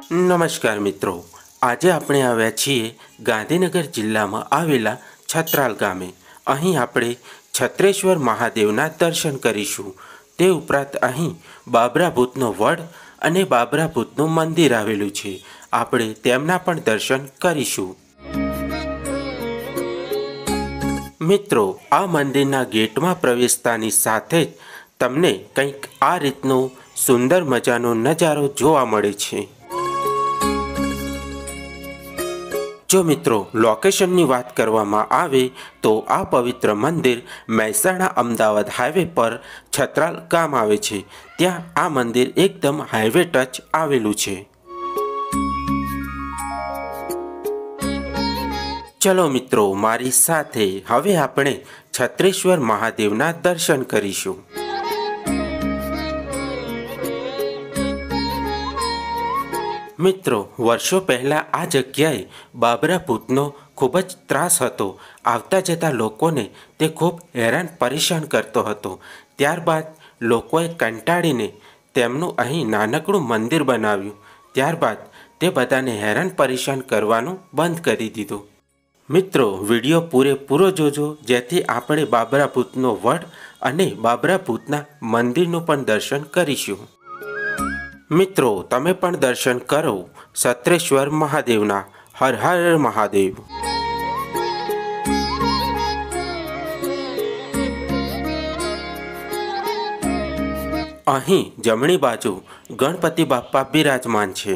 નમસ્કાર મિત્રો, આજે આપણે આવ્યા છીએ ગાંધીનગર જિલ્લામાં આવેલા છત્રાલ ગામે। અહીં આપણે છત્રેશ્વર મહાદેવના દર્શન કરીશું। તે ઉપરાંત અહીં બાબરા ભૂતનો વડ અને બાબરા ભૂતનું મંદિર આવેલું છે। આપણે તેમના પણ દર્શન કરીશું। મિત્રો, આ મંદિરના ગેટમાં પ્રવેશતાની સાથે જ તમને કંઈક આ રીતનો સુંદર મજાનો નજારો જોવા મળે છે। જો મિત્રો લોકેશનની વાત કરવામાં આવે તો આ પવિત્ર મંદિર મહેસાણા અમદાવાદ હાઈવે પર છત્રાલ ગામ આવે છે। ત્યાં આ મંદિર એકદમ હાઈવે ટચ આવેલું છે। ચલો મિત્રો, મારી સાથે હવે આપણે છત્રેશ્વર મહાદેવના દર્શન કરીશું। મિત્રો, વર્ષો પહેલાં આ જગ્યાએ બાબરા ભૂતનો ખૂબ જ ત્રાસ હતો। આવતા જતા લોકોને તે ખૂબ હેરાન પરેશાન કરતો હતો। ત્યારબાદ લોકોએ કંટાળીને તેમનું અહીં નાનકડું મંદિર બનાવ્યું। ત્યારબાદ તે બધાને હેરાન પરેશાન કરવાનું બંધ કરી દીધું। મિત્રો, વિડીયો પૂરેપૂરો જોજો, જેથી આપણે બાબરા ભૂતનો વડ અને બાબરા ભૂતના મંદિરનું પણ દર્શન કરીશું। મિત્રો, તમે પણ દર્શન કરો છત્રેશ્વર મહાદેવના। હર હર મહાદેવ। અહીં જમણી બાજુ ગણપતિ બાપ્પા બિરાજમાન છે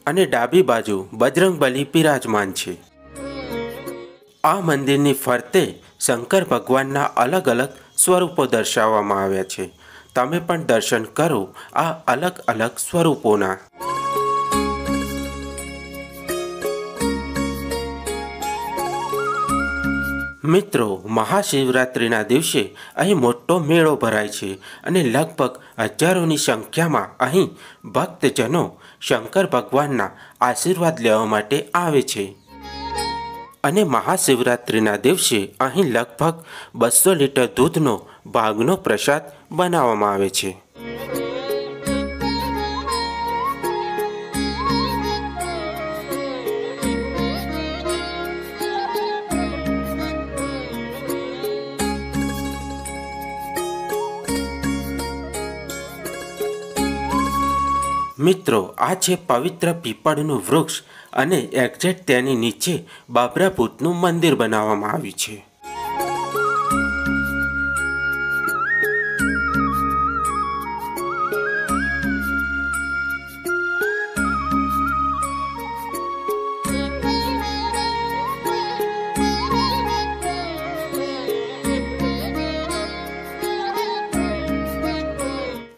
અને ડાબી બાજુ બજરંગબલી બિરાજમાન છે। આ મંદિરની ફરતે શંકર ભગવાનના અલગ અલગ સ્વરૂપો દર્શાવવામાં આવ્યા છે। તમે પણ દર્શન કરો આ અલગ અલગ સ્વરૂપોના। મિત્રો, મહાશિવરાત્રિના દિવસે અહીં મોટો મેળો ભરાય છે અને લગભગ હજારોની સંખ્યામાં અહીં ભક્તજનો શંકર ભગવાનના આશીર્વાદ લેવા માટે આવે છે અને મહાશિવરાત્રિના દિવસે અહીં લગભગ 200 લીટર દૂધનો ભાગનો પ્રસાદ બનાવવામાં આવે છે। મિત્રો, આ છે પવિત્ર પીપળનું વૃક્ષ અને એક્ઝેક્ટ તેની નીચે બાબરા ભૂતનું મંદિર બનાવવામાં આવ્યું છે।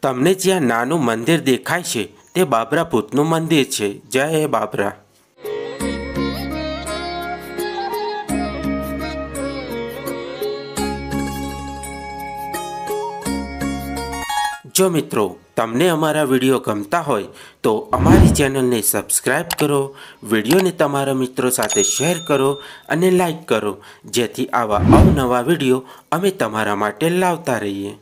તમને જ્યાં નાનું મંદિર દેખાય છે તે બાબરા ભૂતનું મંદિર છે। જય બાબરા। જો મિત્રો તમને અમારા વિડીયો ગમતા હોય તો અમારી ચેનલને સબસ્ક્રાઈબ કરો, વિડીયોને તમારા મિત્રો સાથે શેર કરો અને લાઈક કરો, જેથી આવા અવનવા વિડીયો અમે તમારા માટે લાવતા રહીએ।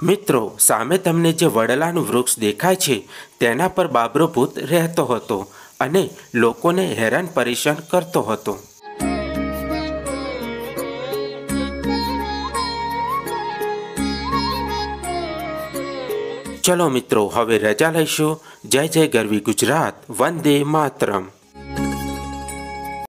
મિત્રો, સામે તમને જે વડલાનું વૃક્ષ દેખાય છે તેના પર બાબરો ભૂત રહેતો હતો અને લોકોને હેરાન પરેશાન કરતો હતો. ચલો મિત્રો, હવે રજા લઈશું. જય જય ગરવી ગુજરાત. વંદે માતરમ.